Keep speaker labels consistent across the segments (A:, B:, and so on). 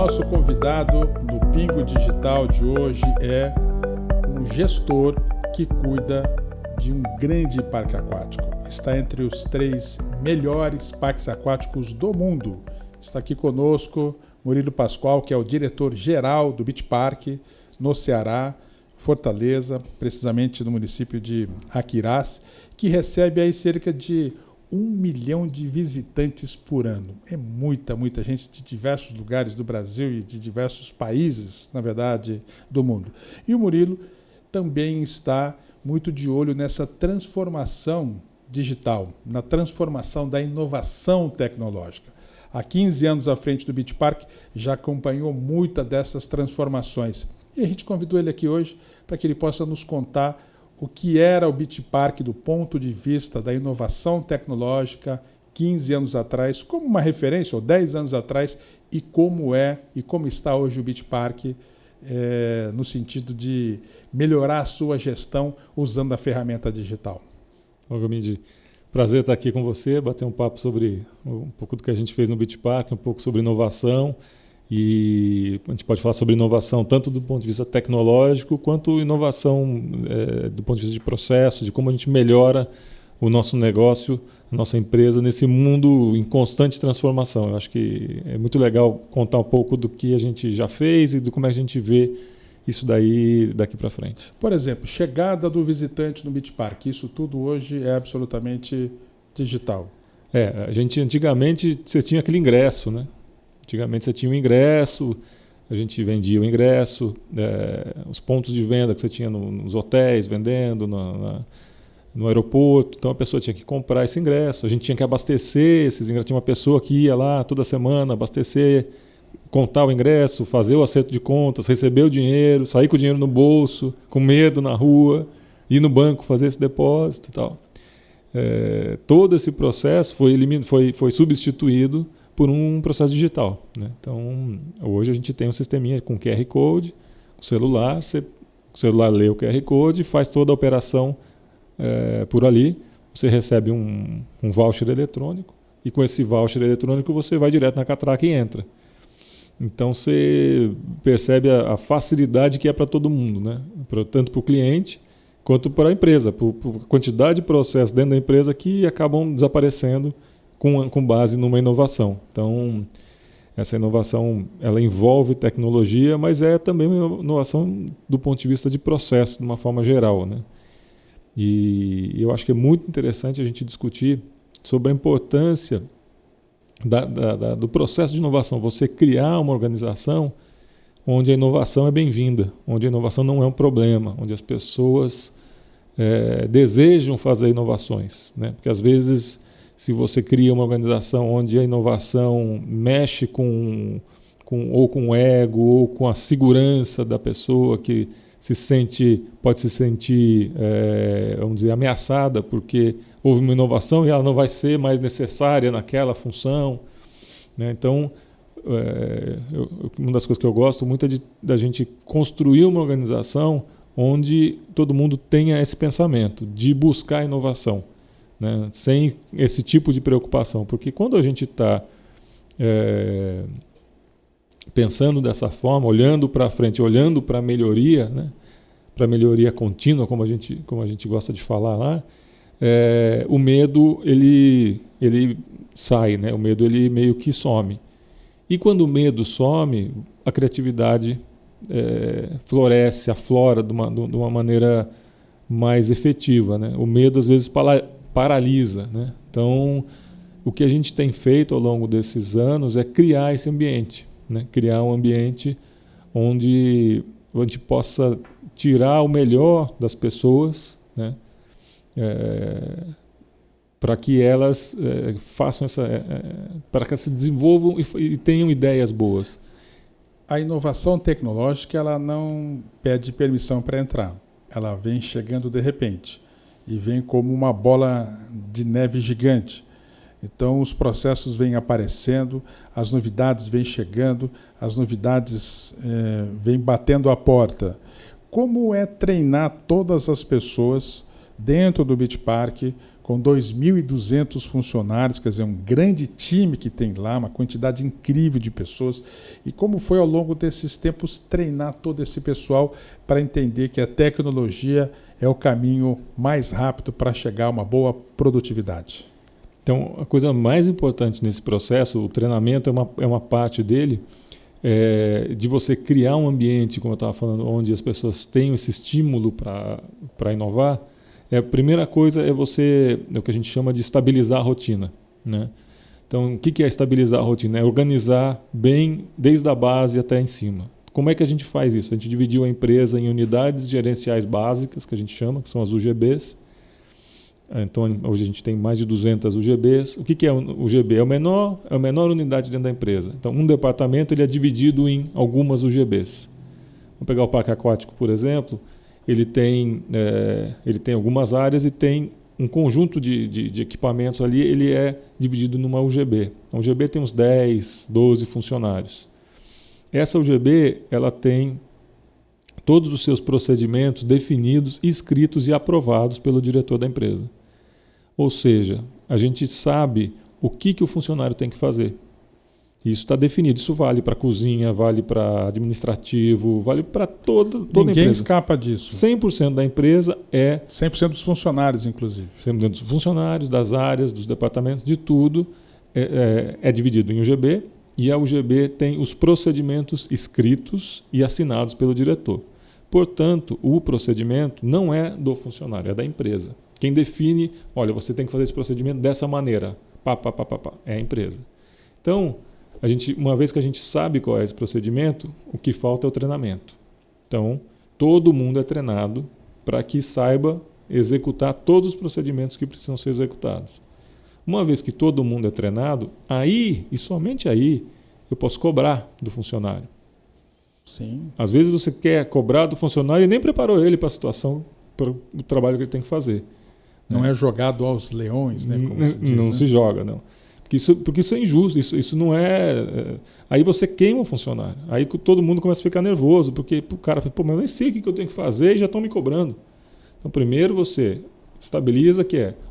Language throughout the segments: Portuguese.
A: nosso convidado no Pingo Digital de hoje é um gestor que cuida de um grande parque aquático. Está entre os 3 melhores parques aquáticos do mundo. Está aqui conosco Murilo Pascoal, que é o diretor-geral do Beach Park no Ceará, Fortaleza, precisamente no município de Aquirás, que recebe aí cerca de 1 milhão de visitantes por ano. É muita gente de diversos lugares do Brasil e de diversos países, na verdade, do mundo. E o Murilo também está muito de olho nessa transformação digital, na transformação da inovação tecnológica. Há 15 anos à frente do Beach Park, já acompanhou muitas dessas transformações. E a gente convidou ele aqui hoje para que ele possa nos contar o que era o Beach Park do ponto de vista da inovação tecnológica 15 anos atrás, como uma referência, ou 10 anos atrás, e como é e como está hoje o Beach Park no sentido de melhorar a sua gestão usando a ferramenta digital.
B: Bom, Gomide, prazer estar aqui com você, bater um papo sobre um pouco do que a gente fez no Beach Park, um pouco sobre inovação. E a gente pode falar sobre inovação tanto do ponto de vista tecnológico quanto inovação do ponto de vista de processo, de como a gente melhora o nosso negócio, a nossa empresa nesse mundo em constante transformação. Eu acho que é muito legal contar um pouco do que a gente já fez e de como é que a gente vê isso daqui para frente.
A: Por exemplo, chegada do visitante no Beach Park, isso tudo hoje é absolutamente digital.
B: A gente antigamente você tinha aquele ingresso, né? Antigamente você tinha um ingresso, a gente vendia o ingresso, os pontos de venda que você tinha nos hotéis, vendendo, no aeroporto. Então a pessoa tinha que comprar esse ingresso, a gente tinha que abastecer esses ingressos. Tinha uma pessoa que ia lá toda semana abastecer, contar o ingresso, fazer o acerto de contas, receber o dinheiro, sair com o dinheiro no bolso, com medo na rua, ir no banco fazer esse depósito e tal. Todo esse processo foi substituído por um processo digital, né? Então, hoje a gente tem um sisteminha com QR Code, o celular lê o QR Code e faz toda a operação por ali. Você recebe um voucher eletrônico e com esse voucher eletrônico você vai direto na catraca e entra. Então, você percebe a facilidade que é para todo mundo, né? Tanto para o cliente quanto para a empresa, por quantidade de processos dentro da empresa que acabam desaparecendo com base numa inovação. Então, essa inovação ela envolve tecnologia, mas é também uma inovação do ponto de vista de processo, de uma forma geral, né? E eu acho que é muito interessante a gente discutir sobre a importância do processo de inovação. Você criar uma organização onde a inovação é bem-vinda, onde a inovação não é um problema, onde as pessoas desejam fazer inovações, né? Porque às vezes, se você cria uma organização onde a inovação mexe ou com o ego ou com a segurança da pessoa que pode se sentir, vamos dizer, ameaçada porque houve uma inovação e ela não vai ser mais necessária naquela função, né? Então, uma das coisas que eu gosto muito é da gente construir uma organização onde todo mundo tenha esse pensamento de buscar inovação, né? Sem esse tipo de preocupação, porque quando a gente está pensando dessa forma, olhando para frente, olhando para a melhoria, né? Para a melhoria contínua, como a gente gosta de falar lá, o medo ele sai, né? O medo ele meio que some. E quando o medo some, a criatividade floresce, aflora de uma maneira mais efetiva, né? O medo às vezes paralisa, né? Então, o que a gente tem feito ao longo desses anos é criar esse ambiente, né? Criar um ambiente onde a gente possa tirar o melhor das pessoas, né? Para que elas façam para que elas se desenvolvam e tenham ideias boas.
A: A inovação tecnológica ela não pede permissão para entrar, ela vem chegando de repente e vem como uma bola de neve gigante. Então os processos vêm aparecendo, as novidades vêm chegando, as novidades vêm batendo a porta. Como é treinar todas as pessoas dentro do Beach Park, com 2.200 funcionários, quer dizer, um grande time que tem lá, uma quantidade incrível de pessoas. E como foi ao longo desses tempos treinar todo esse pessoal para entender que a tecnologia é o caminho mais rápido para chegar a uma boa produtividade?
B: Então, a coisa mais importante nesse processo, o treinamento é uma parte dele, de você criar um ambiente, como eu estava falando, onde as pessoas tenham esse estímulo para inovar. A primeira coisa é o que a gente chama de estabilizar a rotina, né? Então, o que é estabilizar a rotina? É organizar bem desde a base até em cima. Como é que a gente faz isso? A gente dividiu a empresa em unidades gerenciais básicas, que a gente chama, que são as UGBs. Então, hoje a gente tem mais de 200 UGBs. O que é o UGB? É a menor unidade dentro da empresa. Então, um departamento ele é dividido em algumas UGBs. Vamos pegar o parque aquático, por exemplo. Ele tem algumas áreas e tem um conjunto de equipamentos ali, ele é dividido numa UGB. A UGB tem uns 10, 12 funcionários. Essa UGB ela tem todos os seus procedimentos definidos, escritos e aprovados pelo diretor da empresa. Ou seja, a gente sabe o que o funcionário tem que fazer. Isso está definido. Isso vale para cozinha, vale para administrativo, vale para toda a empresa.
A: Ninguém escapa disso.
B: 100% da empresa
A: 100% dos funcionários, inclusive.
B: 100% dos funcionários, das áreas, dos departamentos, de tudo é dividido em UGB. E a UGB tem os procedimentos escritos e assinados pelo diretor. Portanto, o procedimento não é do funcionário, é da empresa. Quem define, olha, você tem que fazer esse procedimento dessa maneira. É a empresa. Então, uma vez que a gente sabe qual é esse procedimento, o que falta é o treinamento. Então, todo mundo é treinado para que saiba executar todos os procedimentos que precisam ser executados. Uma vez que todo mundo é treinado, aí, e somente aí, eu posso cobrar do funcionário.
A: Sim.
B: Às vezes você quer cobrar do funcionário e nem preparou ele para a situação, para o trabalho que ele tem que fazer.
A: Não é jogado aos leões, né? Como se diz,
B: não
A: né?
B: se joga, não. Porque isso é injusto, isso não é... Aí você queima o funcionário. Aí todo mundo começa a ficar nervoso, porque o cara fala, mas eu nem sei o que eu tenho que fazer e já estão me cobrando. Então, primeiro você estabiliza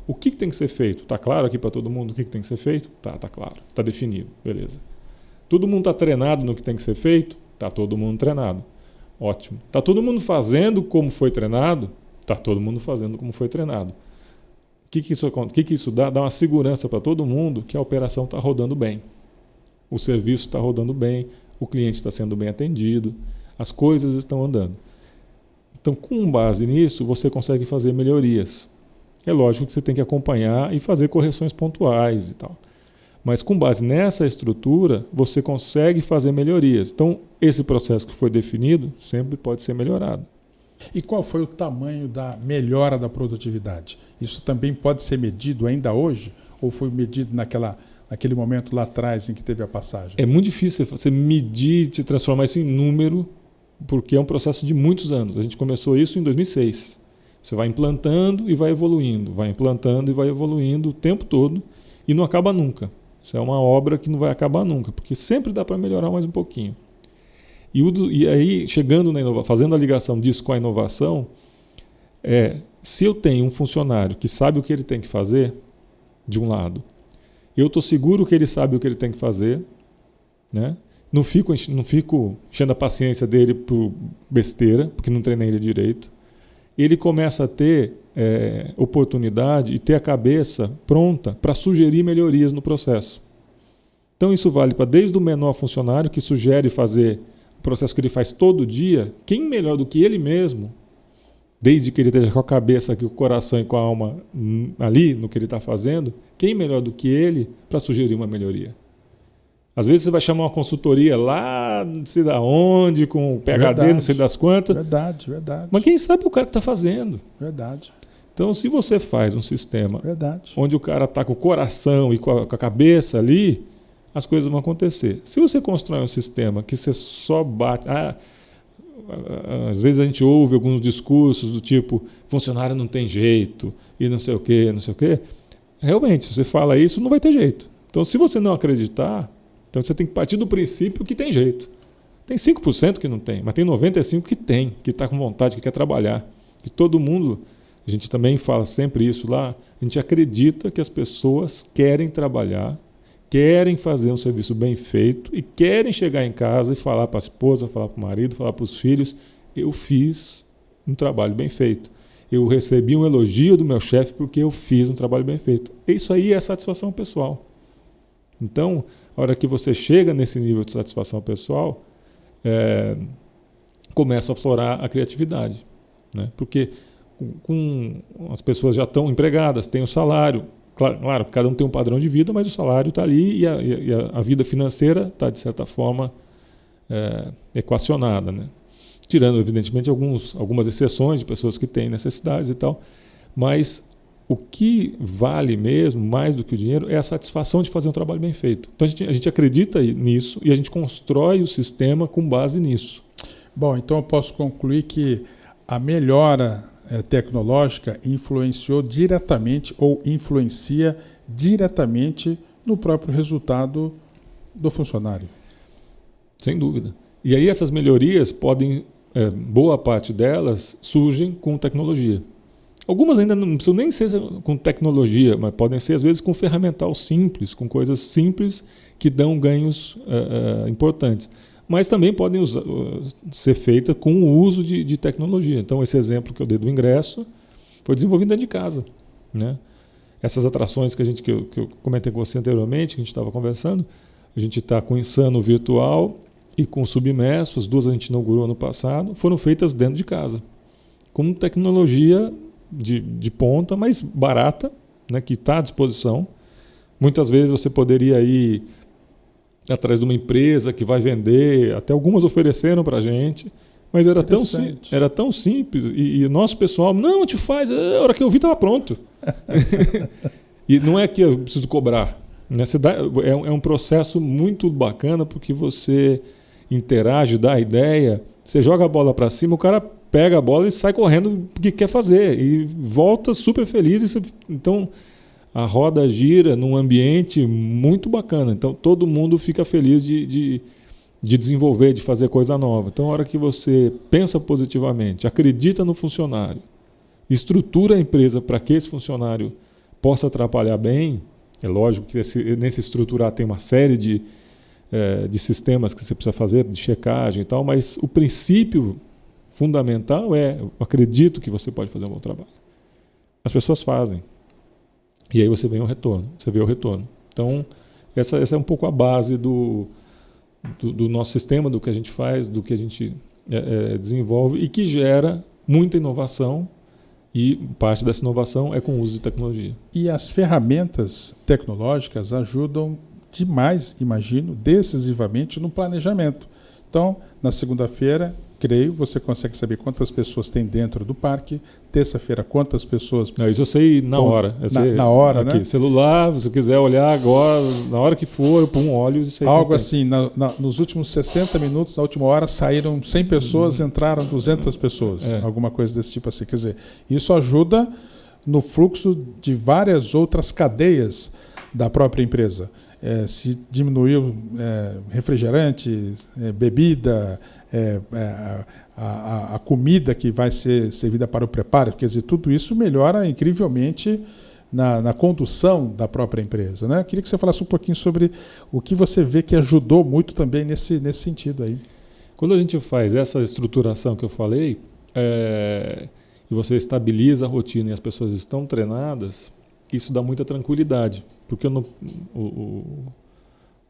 B: o que tem que ser feito. Está claro aqui para todo mundo o que tem que ser feito? Tá claro, está definido, beleza. Todo mundo está treinado no que tem que ser feito? Está todo mundo treinado. Ótimo. Está todo mundo fazendo como foi treinado? Está todo mundo fazendo como foi treinado. O que isso dá? Dá uma segurança para todo mundo que a operação está rodando bem. O serviço está rodando bem, o cliente está sendo bem atendido, as coisas estão andando. Então, com base nisso, você consegue fazer melhorias. É lógico que você tem que acompanhar e fazer correções pontuais e tal. Mas com base nessa estrutura, você consegue fazer melhorias. Então, esse processo que foi definido sempre pode ser melhorado.
A: E qual foi o tamanho da melhora da produtividade? Isso também pode ser medido ainda hoje? Ou foi medido naquele momento lá atrás em que teve a passagem?
B: É muito difícil você medir, se transformar isso em número, porque é um processo de muitos anos. A gente começou isso em 2006. Você vai implantando e vai evoluindo, o tempo todo e não acaba nunca. Isso é uma obra que não vai acabar nunca, porque sempre dá para melhorar mais um pouquinho. E aí, chegando na inovação, fazendo a ligação disso com a inovação, se eu tenho um funcionário que sabe o que ele tem que fazer, de um lado, eu estou seguro que ele sabe o que ele tem que fazer, né? Não fico enchendo a paciência dele por besteira, porque não treinei ele direito. Ele começa a ter oportunidade e ter a cabeça pronta para sugerir melhorias no processo. Então isso vale para desde o menor funcionário que sugere fazer o processo que ele faz todo dia, quem melhor do que ele mesmo, desde que ele esteja com a cabeça, com o coração e com a alma ali no que ele está fazendo, quem melhor do que ele para sugerir uma melhoria? Às vezes você vai chamar uma consultoria lá, não sei da onde, com o PhD, verdade, não sei das quantas.
A: Verdade.
B: Mas quem sabe é o cara que está fazendo.
A: Verdade.
B: Então, se você faz um sistema
A: verdade,
B: onde o cara está com o coração e com a cabeça ali, as coisas vão acontecer. Se você constrói um sistema que você só bate... às vezes a gente ouve alguns discursos do tipo funcionário não tem jeito e não sei o quê. Realmente, se você fala isso, não vai ter jeito. Então, se você não acreditar, então você tem que partir do princípio que tem jeito. Tem 5% que não tem, mas tem 95% que tem, que está com vontade, que quer trabalhar. Que todo mundo... a gente também fala sempre isso lá, a gente acredita que as pessoas querem trabalhar, querem fazer um serviço bem feito e querem chegar em casa e falar para a esposa, falar para o marido, falar para os filhos, eu fiz um trabalho bem feito. Eu recebi um elogio do meu chefe porque eu fiz um trabalho bem feito. Isso aí é satisfação pessoal. Então, a hora que você chega nesse nível de satisfação pessoal, começa a aflorar a criatividade, né? Porque as pessoas já estão empregadas, têm o salário. Claro, cada um tem um padrão de vida, mas o salário está ali e a vida financeira está, de certa forma, equacionada, né? Tirando, evidentemente, algumas exceções de pessoas que têm necessidades e tal. Mas o que vale mesmo, mais do que o dinheiro, é a satisfação de fazer um trabalho bem feito. Então, a gente acredita nisso e a gente constrói o sistema com base nisso.
A: Bom, então eu posso concluir que a melhora tecnológica influenciou diretamente ou influencia diretamente no próprio resultado do funcionário.
B: Sem dúvida. E aí essas melhorias podem, boa parte delas, surgem com tecnologia. Algumas ainda não precisam nem ser com tecnologia, mas podem ser às vezes com ferramental simples, com coisas simples que dão ganhos importantes. Mas também podem ser feitas com o uso de tecnologia. Então, esse exemplo que eu dei do ingresso foi desenvolvido dentro de casa, né? Essas atrações que eu comentei com você anteriormente, que a gente estava conversando, a gente está com o Insano virtual e com o Submerso, as duas a gente inaugurou ano passado, foram feitas dentro de casa, com tecnologia de ponta, mas barata, né, que está à disposição. Muitas vezes você poderia ir atrás de uma empresa que vai vender, até algumas ofereceram para a gente, mas era tão simples, e o nosso pessoal, não, te faz, a hora que eu vi estava pronto. E não é que eu preciso cobrar, né? É um processo muito bacana, porque você interage, dá a ideia, você joga a bola para cima, o cara pega a bola e sai correndo porque quer fazer, e volta super feliz. Então, a roda gira num ambiente muito bacana. Então, todo mundo fica feliz de desenvolver, de fazer coisa nova. Então, a hora que você pensa positivamente, acredita no funcionário, estrutura a empresa para que esse funcionário possa trabalhar bem, é lógico que nesse estruturar tem uma série de sistemas que você precisa fazer, de checagem e tal, mas o princípio fundamental eu acredito que você pode fazer um bom trabalho. As pessoas fazem. E aí você vê o retorno. Então, essa é um pouco a base do nosso sistema, do que a gente faz, do que a gente desenvolve e que gera muita inovação, e parte dessa inovação é com o uso de tecnologia.
A: E as ferramentas tecnológicas ajudam demais, imagino, decisivamente no planejamento. Então, na segunda-feira, creio, você consegue saber quantas pessoas tem dentro do parque. Terça-feira, quantas pessoas...
B: Isso eu sei na hora.
A: Na hora,
B: aqui, né? Celular, se você quiser olhar agora, na hora que for, eu ponho olhos e sei.
A: Algo assim, nos últimos 60 minutos, na última hora, saíram 100 pessoas, entraram 200 pessoas. Alguma coisa desse tipo assim. Quer dizer, isso ajuda no fluxo de várias outras cadeias da própria empresa. Se diminuiu refrigerante, bebida, a comida que vai ser servida para o preparo, quer dizer, tudo isso melhora incrivelmente na condução da própria empresa, né? Eu queria que você falasse um pouquinho sobre o que você vê que ajudou muito também nesse sentido aí.
B: Quando a gente faz essa estruturação que eu falei, e você estabiliza a rotina e as pessoas estão treinadas, isso dá muita tranquilidade, porque o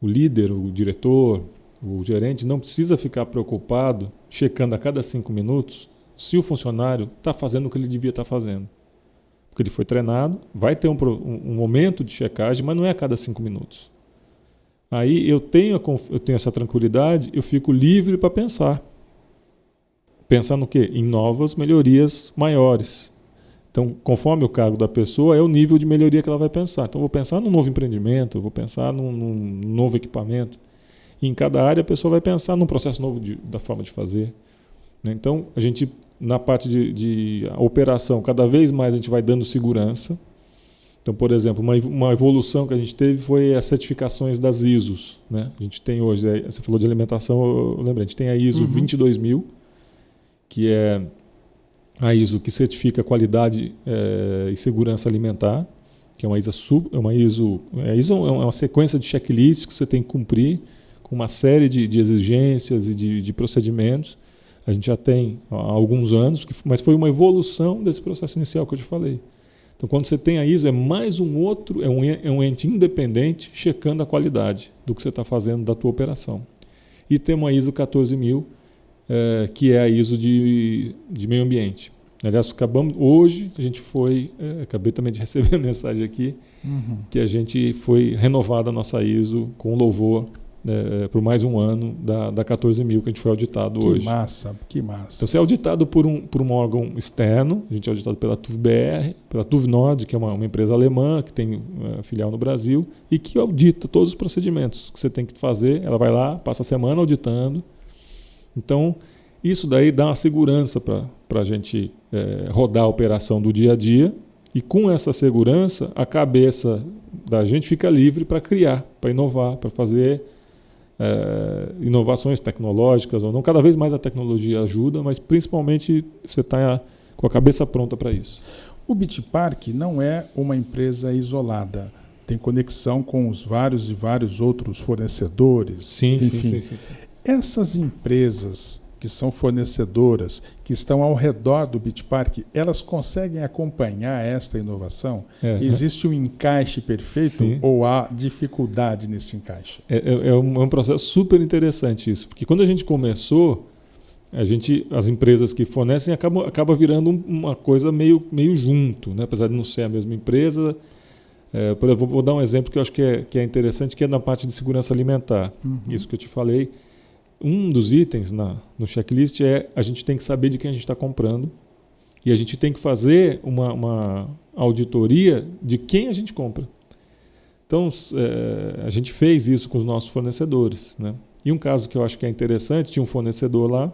B: líder, o diretor, o gerente não precisa ficar preocupado, checando a cada 5 minutos, se o funcionário está fazendo o que ele devia estar fazendo. Porque ele foi treinado, vai ter um momento de checagem, mas não é a cada 5 minutos. Aí eu tenho essa tranquilidade, eu fico livre para pensar. Pensar no quê? Em novas melhorias maiores. Então, conforme o cargo da pessoa, é o nível de melhoria que ela vai pensar. Então, eu vou pensar num novo empreendimento, eu vou pensar num novo equipamento. E em cada área, a pessoa vai pensar num processo novo da forma de fazer. Então, a gente, na parte de operação, cada vez mais a gente vai dando segurança. Então, por exemplo, uma evolução que a gente teve foi as certificações das ISOs, né? A gente tem hoje, você falou de alimentação, eu lembrei, a gente tem a ISO 22000, que é a ISO que certifica qualidade e segurança alimentar, que é uma ISO é uma sequência de checklists que você tem que cumprir com uma série de exigências e de procedimentos. A gente já tem há alguns anos, mas foi uma evolução desse processo inicial que eu te falei. Então, quando você tem a ISO, é mais um outro, é um ente independente checando a qualidade do que você está fazendo da tua operação. E tem uma ISO 14000, que é a ISO de meio ambiente. Aliás, hoje a gente acabei também de receber a mensagem aqui, que a gente foi renovada a nossa ISO com louvor por mais um ano da 14000 que a gente foi auditado hoje.
A: Que massa.
B: Então, você é auditado por um órgão externo, a gente é auditado pela TUV-BR, pela TUV-Nord, que é uma empresa alemã que tem filial no Brasil e que audita todos os procedimentos que você tem que fazer. Ela vai lá, passa a semana auditando. Então, isso daí dá uma segurança para a gente rodar a operação do dia a dia, e com essa segurança, a cabeça da gente fica livre para criar, para inovar, para fazer inovações tecnológicas ou não. Cada vez mais a tecnologia ajuda, mas principalmente você está com a cabeça pronta para isso.
A: O Bitpark não é uma empresa isolada. Tem conexão com os vários outros fornecedores.
B: Sim.
A: Essas empresas que são fornecedoras, que estão ao redor do Bitpark, elas conseguem acompanhar esta inovação? Existe um encaixe perfeito? Sim. Ou há dificuldade nesse encaixe?
B: É um processo super interessante isso, porque quando a gente começou, as empresas que fornecem acaba virando uma coisa meio junto, né? Apesar de não ser a mesma empresa. Vou dar um exemplo que eu acho que é interessante, que é na parte de segurança alimentar. Isso que eu te falei. Um dos itens no checklist a gente tem que saber de quem a gente está comprando, e a gente tem que fazer uma auditoria de quem a gente compra. Então, a gente fez isso com os nossos fornecedores, né? E um caso que eu acho que é interessante, tinha um fornecedor lá,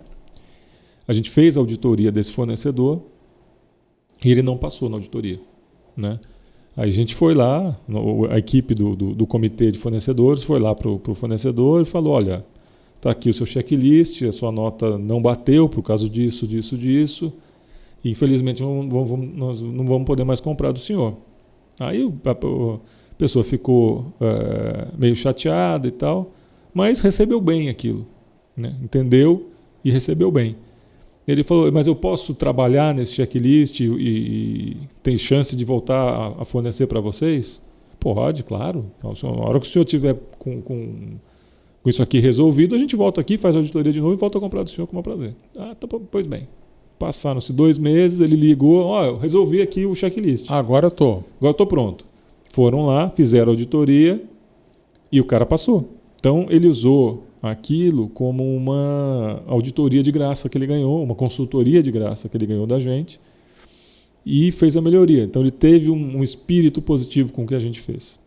B: a gente fez a auditoria desse fornecedor e ele não passou na auditoria, né? Aí a gente foi lá, a equipe do comitê de fornecedores foi lá para o fornecedor e falou: olha, está aqui o seu checklist, a sua nota não bateu por causa disso. E infelizmente nós não vamos poder mais comprar do senhor. Aí a pessoa ficou meio chateada e tal, mas recebeu bem aquilo, né? Entendeu e recebeu bem. Ele falou: mas eu posso trabalhar nesse checklist e tem chance de voltar a fornecer para vocês? Pode, claro. Na hora que o senhor tiver com isso aqui resolvido, a gente volta aqui, faz a auditoria de novo e volta a comprar do senhor com o maior prazer. Tá, pois bem. Passaram-se 2 meses, ele ligou: eu resolvi aqui o checklist.
A: Agora eu tô pronto.
B: Foram lá, fizeram a auditoria e o cara passou. Então, ele usou aquilo como uma auditoria de graça que ele ganhou, uma consultoria de graça que ele ganhou da gente, e fez a melhoria. Então, ele teve um espírito positivo com o que a gente fez.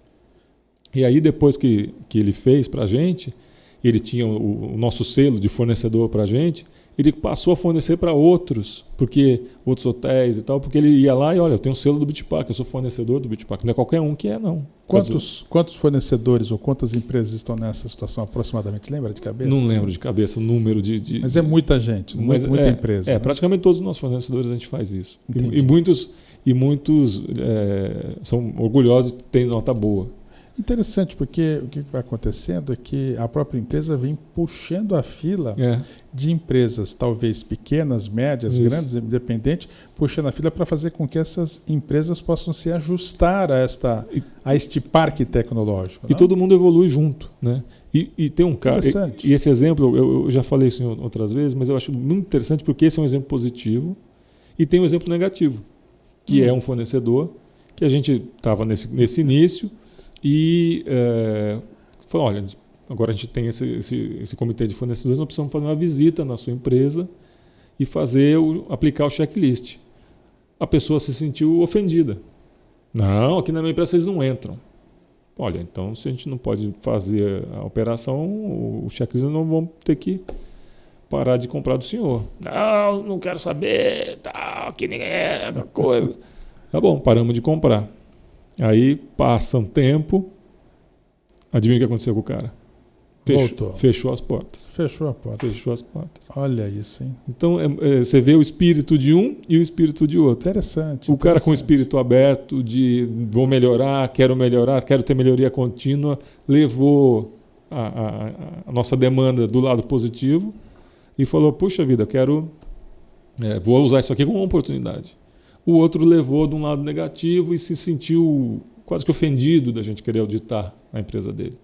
B: E aí, depois que ele fez para a gente, ele tinha o nosso selo de fornecedor para a gente, ele passou a fornecer para outros hotéis e tal, porque ele ia lá e: olha, eu tenho um selo do Bitpark, eu sou fornecedor do Bitpark. Não é qualquer um que não.
A: Quantos fornecedores ou quantas empresas estão nessa situação aproximadamente? Lembra de cabeça?
B: Não lembro de cabeça o número de...
A: Mas é muita gente, muita empresa.
B: Né? Praticamente todos os nossos fornecedores a gente faz isso. E muitos são orgulhosos de ter nota boa.
A: Interessante, porque o que vai acontecendo é que a própria empresa vem puxando a fila de empresas, talvez pequenas, médias, grandes, independentes, puxando a fila para fazer com que essas empresas possam se ajustar a este parque tecnológico.
B: E todo mundo evolui junto, né? E tem um cara... E esse exemplo, eu já falei isso em outras vezes, mas eu acho muito interessante porque esse é um exemplo positivo e tem um exemplo negativo, que é um fornecedor que a gente estava nesse início. E falou: olha, agora a gente tem esse comitê de fornecedores, nós precisamos fazer uma visita na sua empresa e aplicar o checklist. A pessoa se sentiu ofendida. Não, aqui na minha empresa vocês não entram. Olha, então se a gente não pode fazer a operação, o checklist não vamos ter que parar de comprar do senhor. Não quero saber, tal, que nem é coisa. Tá bom, paramos de comprar. Aí passa um tempo, adivinha o que aconteceu com o cara?
A: Voltou.
B: Fechou as portas.
A: Fechou a porta.
B: Fechou as portas.
A: Olha isso, hein?
B: Então, você vê o espírito de um e o espírito de outro.
A: Interessante.
B: O cara com o espírito aberto de vou melhorar, quero ter melhoria contínua, levou a nossa demanda do lado positivo e falou, puxa vida, vou usar isso aqui como uma oportunidade. O outro levou de um lado negativo e se sentiu quase que ofendido da gente querer auditar a empresa dele.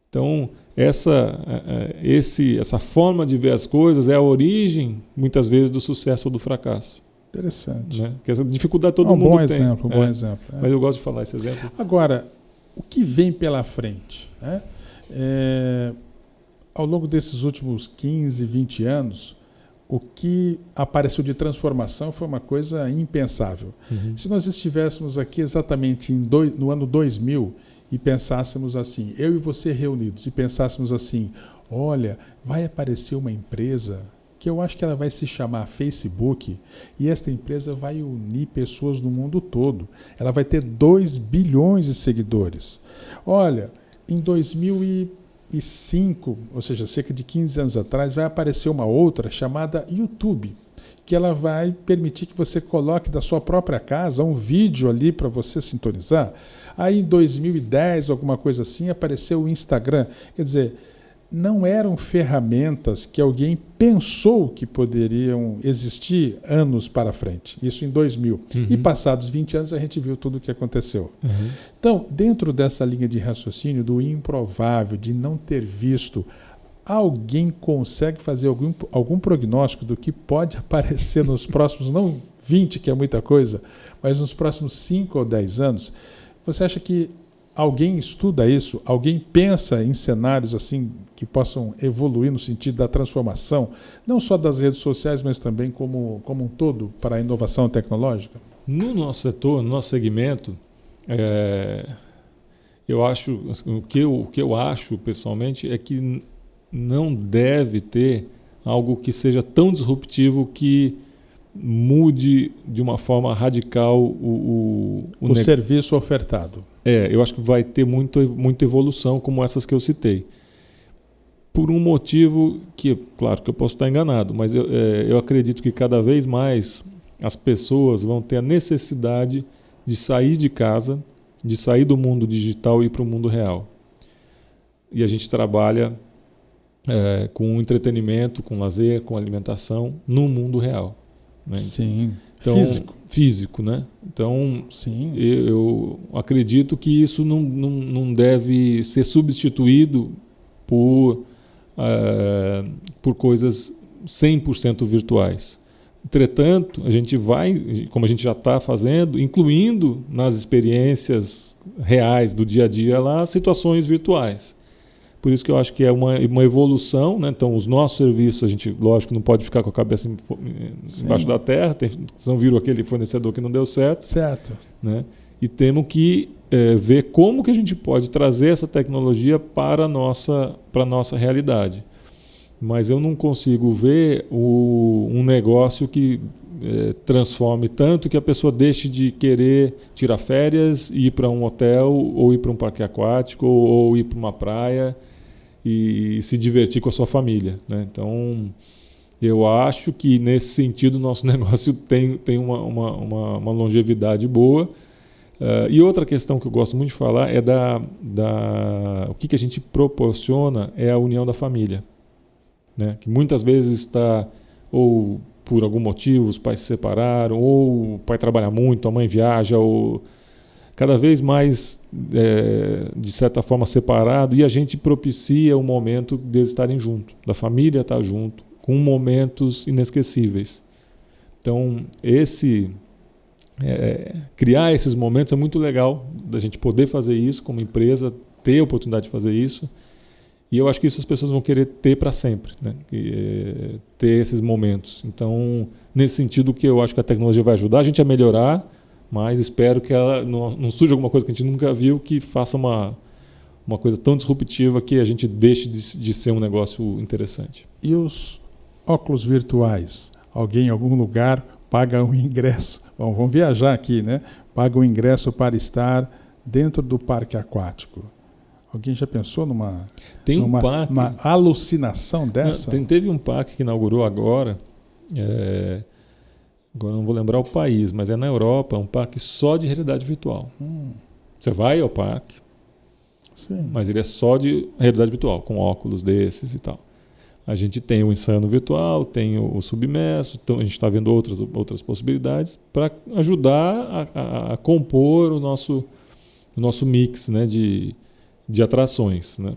B: Então, essa forma de ver as coisas é a origem, muitas vezes, do sucesso ou do fracasso.
A: Interessante.
B: Né? Que essa dificuldade todo mundo tem.
A: Um bom exemplo.
B: Mas eu gosto de falar esse exemplo.
A: Agora, o que vem pela frente? Né? Ao longo desses últimos 15, 20 anos, o que apareceu de transformação foi uma coisa impensável.
B: Uhum.
A: Se nós estivéssemos aqui exatamente no ano 2000 e pensássemos assim, eu e você reunidos, e pensássemos assim, olha, vai aparecer uma empresa que eu acho que ela vai se chamar Facebook e esta empresa vai unir pessoas no mundo todo. Ela vai ter 2 bilhões de seguidores. Olha, em 2005, ou seja, cerca de 15 anos atrás, vai aparecer uma outra chamada YouTube, que ela vai permitir que você coloque da sua própria casa um vídeo ali para você sintonizar. Aí em 2010, alguma coisa assim, apareceu o Instagram. Quer dizer, não eram ferramentas que alguém pensou que poderiam existir anos para frente. Isso em 2000.
B: Uhum.
A: E passados 20 anos a gente viu tudo o que aconteceu.
B: Uhum.
A: Então, dentro dessa linha de raciocínio do improvável, de não ter visto, alguém consegue fazer algum prognóstico do que pode aparecer nos próximos, não 20, que é muita coisa, mas nos próximos 5 ou 10 anos? Você acha que alguém estuda isso? Alguém pensa em cenários assim que possam evoluir no sentido da transformação, não só das redes sociais, mas também como um todo para a inovação tecnológica?
B: No nosso setor, no nosso segmento, eu acho, o que eu acho pessoalmente é que não deve ter algo que seja tão disruptivo que mude de uma forma radical o
A: serviço ofertado.
B: Eu acho que vai ter muita evolução como essas que eu citei. Por um motivo que, claro que eu posso estar enganado, mas eu acredito que cada vez mais as pessoas vão ter a necessidade de sair de casa, de sair do mundo digital e ir para o mundo real. E a gente trabalha com entretenimento, com lazer, com alimentação no mundo real. Né?
A: Sim,
B: então, físico, né? Então,
A: sim.
B: Eu acredito que isso não deve ser substituído por coisas 100% virtuais. Entretanto, a gente vai, como a gente já está fazendo, incluindo nas experiências reais do dia a dia lá, situações virtuais. Por isso que eu acho que é uma evolução, né? Então, os nossos serviços, a gente, lógico, não pode ficar com a cabeça embaixo da terra. Vocês não viram aquele fornecedor que não deu certo.
A: Certo.
B: Né? E temos que ver como que a gente pode trazer essa tecnologia para a nossa realidade. Mas eu não consigo ver um negócio que transforme tanto que a pessoa deixe de querer tirar férias, ir para um hotel, ou ir para um parque aquático, ou ir para uma praia e se divertir com a sua família. Né? Então, eu acho que nesse sentido o nosso negócio tem uma longevidade boa. E outra questão que eu gosto muito de falar é o que a gente proporciona é a união da família. Né? Que muitas vezes está, ou por algum motivo os pais se separaram, ou o pai trabalha muito, a mãe viaja, ou cada vez mais, de certa forma, separado, e a gente propicia o momento deles estarem juntos, da família estar junto, com momentos inesquecíveis. Então, criar esses momentos é muito legal, da gente poder fazer isso como empresa, ter a oportunidade de fazer isso. E eu acho que isso as pessoas vão querer ter para sempre, né? Ter esses momentos. Então, nesse sentido, que eu acho que a tecnologia vai ajudar a gente a melhorar, mas espero que ela não surja alguma coisa que a gente nunca viu, que faça uma coisa tão disruptiva que a gente deixe de ser um negócio interessante.
A: E os óculos virtuais? Alguém em algum lugar paga um ingresso? Bom, vamos viajar aqui, né? Paga um ingresso para estar dentro do parque aquático. Alguém já pensou numa
B: parque,
A: uma alucinação dessa?
B: Teve um parque que inaugurou agora, agora não vou lembrar o país, mas é na Europa, um parque só de realidade virtual. Você vai ao parque,
A: Sim.
B: mas ele é só de realidade virtual, com óculos desses e tal. A gente tem o Insano virtual, tem o Submerso, então a gente está vendo outras possibilidades para ajudar a compor o nosso mix, né, de atrações, né?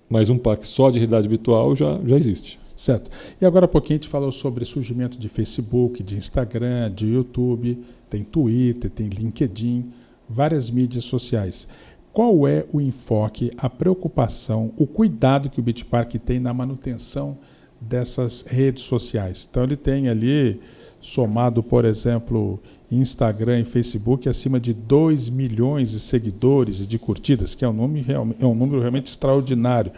B: Mas um parque só de realidade virtual já existe.
A: Certo. E agora há pouquinho a gente falou sobre surgimento de Facebook, de Instagram, de YouTube, tem Twitter, tem LinkedIn, várias mídias sociais. Qual é o enfoque, a preocupação, o cuidado que o Beach Park tem na manutenção dessas redes sociais? Então ele tem ali, somado, por exemplo, Instagram e Facebook, acima de 2 milhões de seguidores e de curtidas, que é um número realmente extraordinário.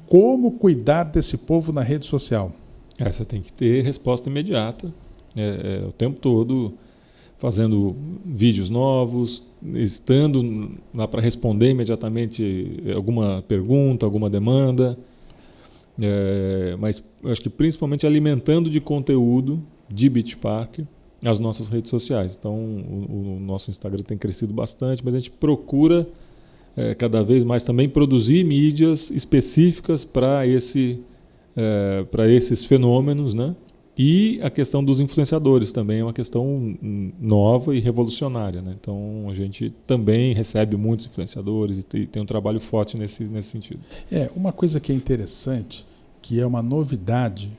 A: Como cuidar desse povo na rede social?
B: Você tem que ter resposta imediata, o tempo todo fazendo vídeos novos, estando lá para responder imediatamente alguma pergunta, alguma demanda, mas eu acho que principalmente alimentando de conteúdo de Beach Park as nossas redes sociais. Então o nosso Instagram tem crescido bastante, mas a gente procura cada vez mais também produzir mídias específicas para esses fenômenos, né? E a questão dos influenciadores também é uma questão nova e revolucionária, né? Então a gente também recebe muitos influenciadores e tem um trabalho forte nesse sentido.
A: Uma coisa que é interessante, que é uma novidade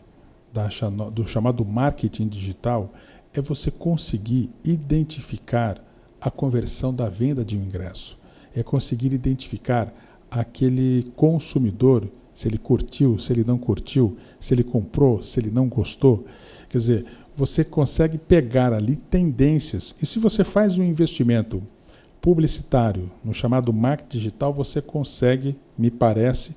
A: do chamado marketing digital, é você conseguir identificar a conversão da venda de um ingresso. É conseguir identificar aquele consumidor, se ele curtiu, se ele não curtiu, se ele comprou, se ele não gostou. Quer dizer, você consegue pegar ali tendências. E se você faz um investimento publicitário no chamado marketing digital, você consegue, me parece,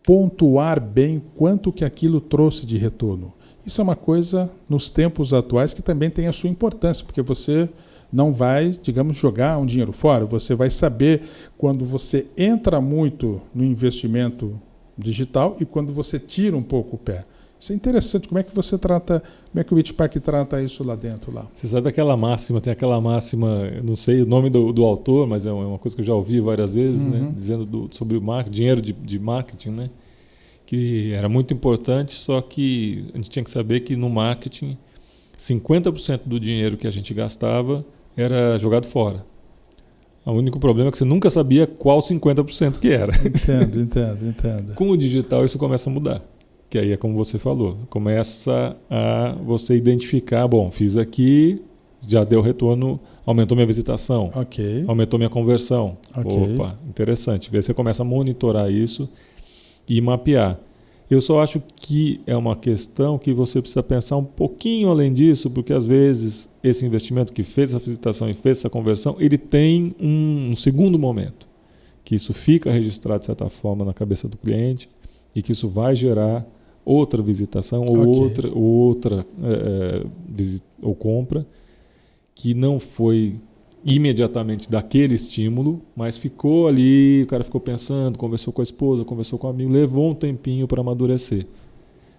A: pontuar bem quanto que aquilo trouxe de retorno. Isso é uma coisa, nos tempos atuais, que também tem a sua importância, porque você não vai, digamos, jogar um dinheiro fora. Você vai saber quando você entra muito no investimento digital e quando você tira um pouco o pé. Isso é interessante. Como é que o Beach Park trata isso lá dentro? Lá?
B: Você sabe aquela máxima, tem aquela máxima, não sei o nome do autor, mas é uma coisa que eu já ouvi várias vezes, né? Dizendo sobre o marketing, dinheiro de marketing, né? Que era muito importante, só que a gente tinha que saber que no marketing 50% do dinheiro que a gente gastava era jogado fora. O único problema é que você nunca sabia qual 50% que era.
A: Entendo.
B: Com o digital isso começa a mudar. Que aí é como você falou. Começa a você identificar, bom, fiz aqui, já deu retorno, aumentou minha visitação, aumentou minha conversão. Opa, interessante. Aí você começa a monitorar isso e mapear. Eu só acho que é uma questão que você precisa pensar um pouquinho além disso, porque às vezes esse investimento que fez essa visitação e fez essa conversão, ele tem um segundo momento, que isso fica registrado de certa forma na cabeça do cliente e que isso vai gerar outra visitação ou ou compra que não foi imediatamente daquele estímulo, mas ficou ali, o cara ficou pensando, conversou com a esposa, conversou com o amigo, levou um tempinho para amadurecer.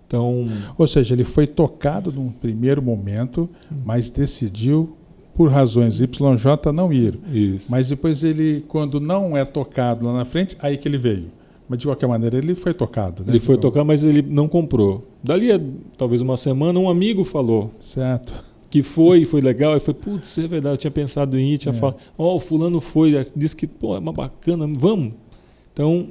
B: Então,
A: ou seja, ele foi tocado num primeiro momento, mas decidiu, por razões YJ, não ir.
B: Isso.
A: Mas depois ele, quando não é tocado lá na frente, aí que ele veio. Mas de qualquer maneira ele foi tocado. Né?
B: Ele foi tocado, mas ele não comprou. Dali a talvez uma semana, um amigo falou.
A: Certo.
B: Que foi legal, e foi, putz, é verdade, eu tinha pensado em ir, tinha falado, o fulano foi, disse que, é uma bacana, vamos. Então,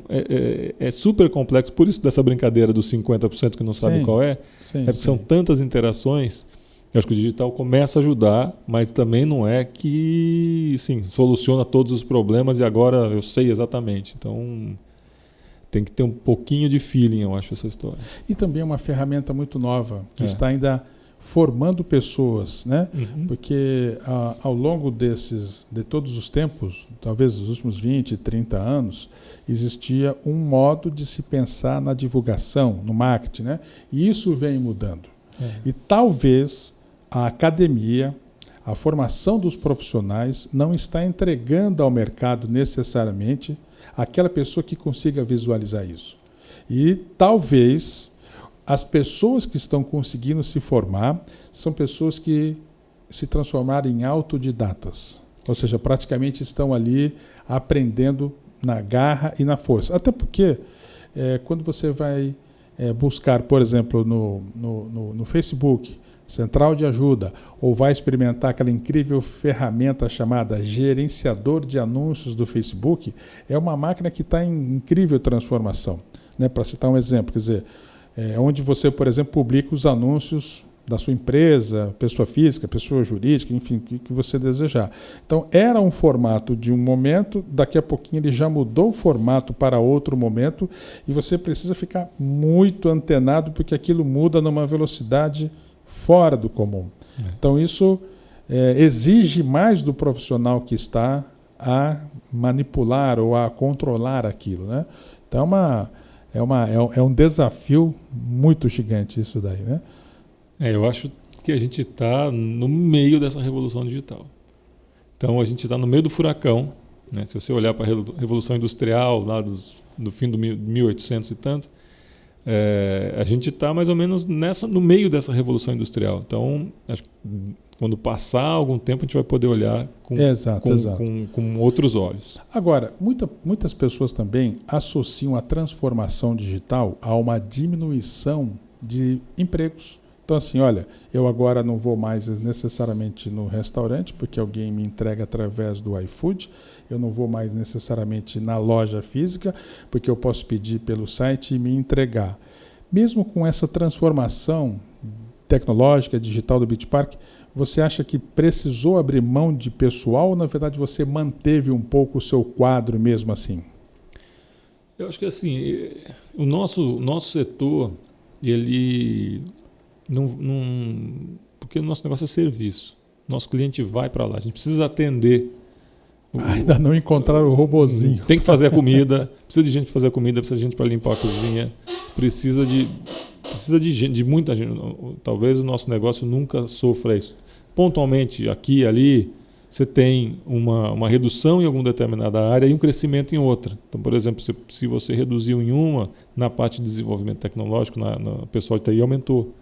B: é super complexo, por isso dessa brincadeira dos 50% que não sabe qual é, porque são tantas interações, eu acho que o digital começa a ajudar, mas também não é que, sim, soluciona todos os problemas e agora eu sei exatamente. Então, tem que ter um pouquinho de feeling, eu acho, essa história.
A: E também é uma ferramenta muito nova, que está ainda formando pessoas, né? Porque ao longo de todos os tempos, talvez nos últimos 20, 30 anos, existia um modo de se pensar na divulgação, no marketing, né? E isso vem mudando. E talvez a academia, a formação dos profissionais não está entregando ao mercado necessariamente aquela pessoa que consiga visualizar isso. E talvez as pessoas que estão conseguindo se formar são pessoas que se transformaram em autodidatas. Ou seja, praticamente estão ali aprendendo na garra e na força. Até porque quando você vai buscar, por exemplo, no Facebook, Central de Ajuda, ou vai experimentar aquela incrível ferramenta chamada Gerenciador de Anúncios do Facebook, é uma máquina que está em incrível transformação. Né? Para citar um exemplo, quer dizer, onde você, por exemplo, publica os anúncios da sua empresa, pessoa física, pessoa jurídica, enfim, o que você desejar. Então, era um formato de um momento, daqui a pouquinho ele já mudou o formato para outro momento, e você precisa ficar muito antenado, porque aquilo muda numa velocidade fora do comum. Então, isso exige mais do profissional que está a manipular ou a controlar aquilo. Né? Então, é um desafio muito gigante isso daí, né?
B: Eu acho que a gente está no meio dessa revolução digital. Então, a gente está no meio do furacão. Né? Se você olhar para a Revolução Industrial, lá do fim do 1800 e tanto, a gente está mais ou menos no meio dessa Revolução Industrial. Então, acho que quando passar algum tempo, a gente vai poder olhar com outros olhos.
A: Agora, muitas pessoas também associam a transformação digital a uma diminuição de empregos. Então, assim, olha, eu agora não vou mais necessariamente no restaurante, porque alguém me entrega através do iFood. Eu não vou mais necessariamente na loja física, porque eu posso pedir pelo site e me entregar. Mesmo com essa transformação tecnológica, digital do Beach Park, você acha que precisou abrir mão de pessoal ou, na verdade, você manteve um pouco o seu quadro mesmo assim?
B: Eu acho que, assim, o nosso setor, ele... porque o nosso negócio é serviço. Nosso cliente vai para lá, a gente precisa atender.
A: Ainda não encontraram o robozinho.
B: Tem que fazer a comida, precisa de gente para fazer a comida, precisa de gente para limpar a cozinha, precisa de gente, de muita gente. Talvez o nosso negócio nunca sofra isso. Pontualmente, aqui e ali, você tem uma redução em alguma determinada área e um crescimento em outra. Então, por exemplo, se você reduziu em uma, na parte de desenvolvimento tecnológico, na pessoal de TI aumentou.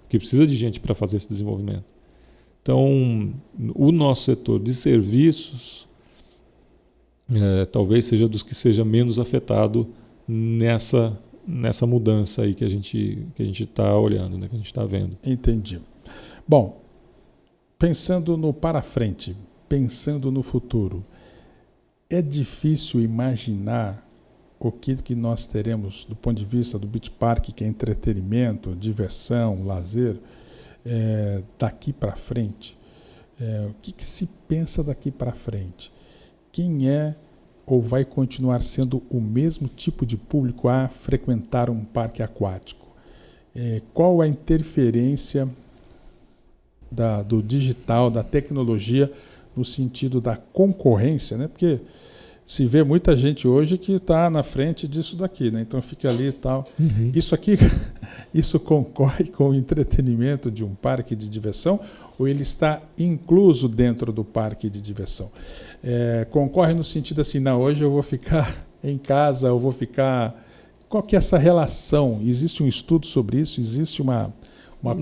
B: Que precisa de gente para fazer esse desenvolvimento. Então, o nosso setor de serviços talvez seja dos que seja menos afetado nessa mudança aí que a gente está olhando, né, que a gente está vendo.
A: Entendi. Bom, pensando no para frente, pensando no futuro, é difícil imaginar o que nós teremos do ponto de vista do Beach Park, que é entretenimento, diversão, lazer, daqui para frente. O que se pensa daqui para frente? Quem é ou vai continuar sendo o mesmo tipo de público a frequentar um parque aquático? Qual a interferência do digital, da tecnologia, no sentido da concorrência, né? Porque se vê muita gente hoje que está na frente disso daqui, né? Então fica ali e tal. Uhum. Isso concorre com o entretenimento de um parque de diversão ou ele está incluso dentro do parque de diversão? Concorre no sentido assim, não, hoje eu vou ficar em casa, eu vou ficar... Qual que é essa relação? Existe um estudo sobre isso? Existe uma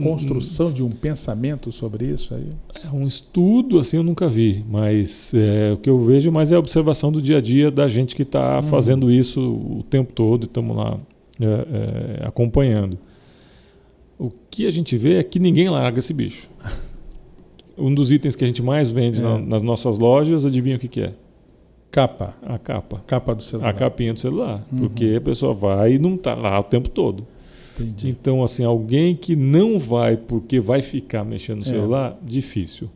A: construção de um pensamento sobre isso aí?
B: Um estudo, assim, eu nunca vi, mas o que eu vejo mais é a observação do dia a dia da gente que está fazendo isso o tempo todo e estamos lá acompanhando. O que a gente vê é que ninguém larga esse bicho. Um dos itens que a gente mais vende nas nossas lojas, adivinha o que é?
A: Capa.
B: A capa.
A: Capa do celular.
B: A capinha do celular. Porque a pessoa vai e não está lá o tempo todo.
A: Entendi.
B: Então, assim, alguém que não vai porque vai ficar mexendo no celular, difícil.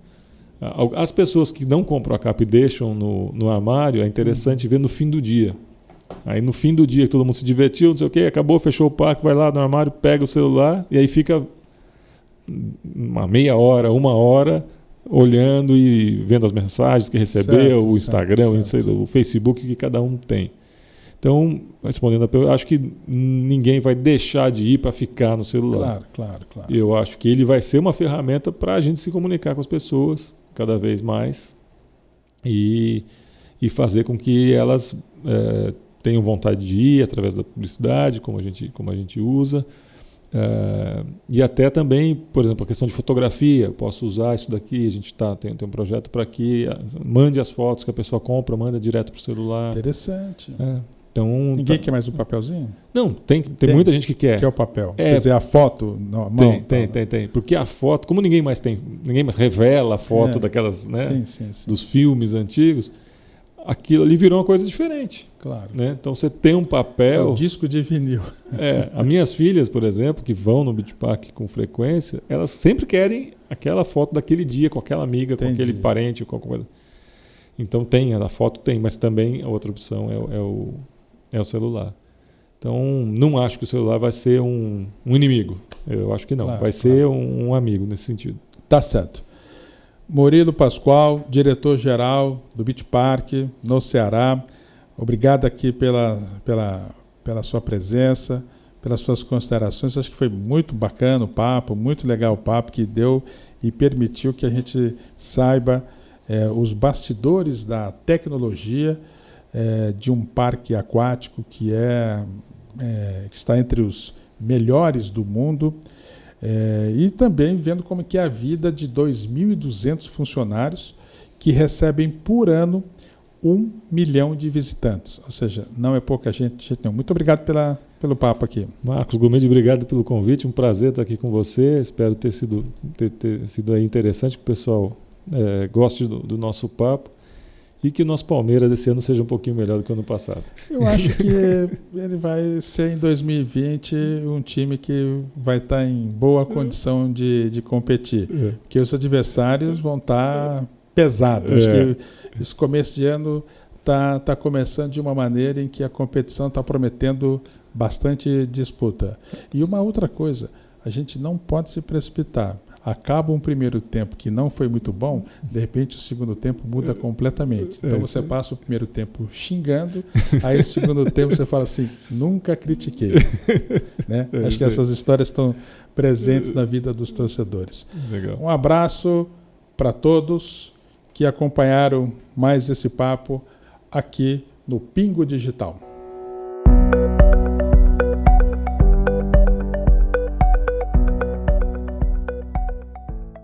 B: As pessoas que não compram a capa e deixam no armário, é interessante ver no fim do dia. Aí no fim do dia, que todo mundo se divertiu, não sei o quê, acabou, fechou o parque, vai lá no armário, pega o celular e aí fica uma meia hora, uma hora, olhando e vendo as mensagens que recebeu, o Instagram, o Facebook que cada um tem. Então, respondendo a pergunta, acho que ninguém vai deixar de ir para ficar no celular.
A: Claro.
B: Eu acho que ele vai ser uma ferramenta para a gente se comunicar com as pessoas cada vez mais e fazer com que elas tenham vontade de ir através da publicidade, como a gente usa. E até também, por exemplo, a questão de fotografia. Posso usar isso daqui, a gente tem um projeto para que mande as fotos que a pessoa compra, manda direto para o celular.
A: Interessante.
B: Então,
A: ninguém quer mais um papelzinho?
B: Não, tem muita gente que quer.
A: Quer o papel. Quer dizer, a foto na mão.
B: Tem. Porque a foto, como ninguém mais revela a foto daquelas, né,
A: sim.
B: dos filmes antigos, aquilo ali virou uma coisa diferente.
A: Claro.
B: Né? Então você tem um papel.
A: É o disco de vinil.
B: As minhas filhas, por exemplo, que vão no Beach Park com frequência, elas sempre querem aquela foto daquele dia, com aquela amiga, com aquele parente, com alguma coisa. Então a foto tem, mas também a outra opção é o celular. Então, não acho que o celular vai ser um inimigo. Eu acho que não. Vai ser um amigo nesse sentido.
A: Tá certo. Murilo Pascoal, diretor-geral do Beach Park no Ceará. Obrigado aqui pela sua presença, pelas suas considerações. Acho que foi muito bacana o papo, muito legal o papo que deu e permitiu que a gente saiba os bastidores da tecnologia de um parque aquático que está entre os melhores do mundo, e também vendo como que é a vida de 2.200 funcionários que recebem por ano 1 milhão de visitantes. Ou seja, não é pouca gente. Muito obrigado pelo papo aqui.
B: Marcos Gomes, obrigado pelo convite. Um prazer estar aqui com você. Espero ter sido aí interessante, que o pessoal goste do nosso papo. E que o nosso Palmeiras esse ano seja um pouquinho melhor do que o ano passado.
A: Eu acho que ele vai ser em 2020 um time que vai estar em boa condição de competir. Porque os adversários vão estar pesados. Acho que esse começo de ano está começando de uma maneira em que a competição está prometendo bastante disputa. E uma outra coisa, a gente não pode se precipitar. Acaba um primeiro tempo que não foi muito bom, de repente o segundo tempo muda completamente. Então você passa o primeiro tempo xingando, aí no segundo tempo você fala assim, nunca critiquei. Né? Acho que essas histórias estão presentes na vida dos torcedores.
B: Legal.
A: Um abraço para todos que acompanharam mais esse papo aqui no Pingo Digital.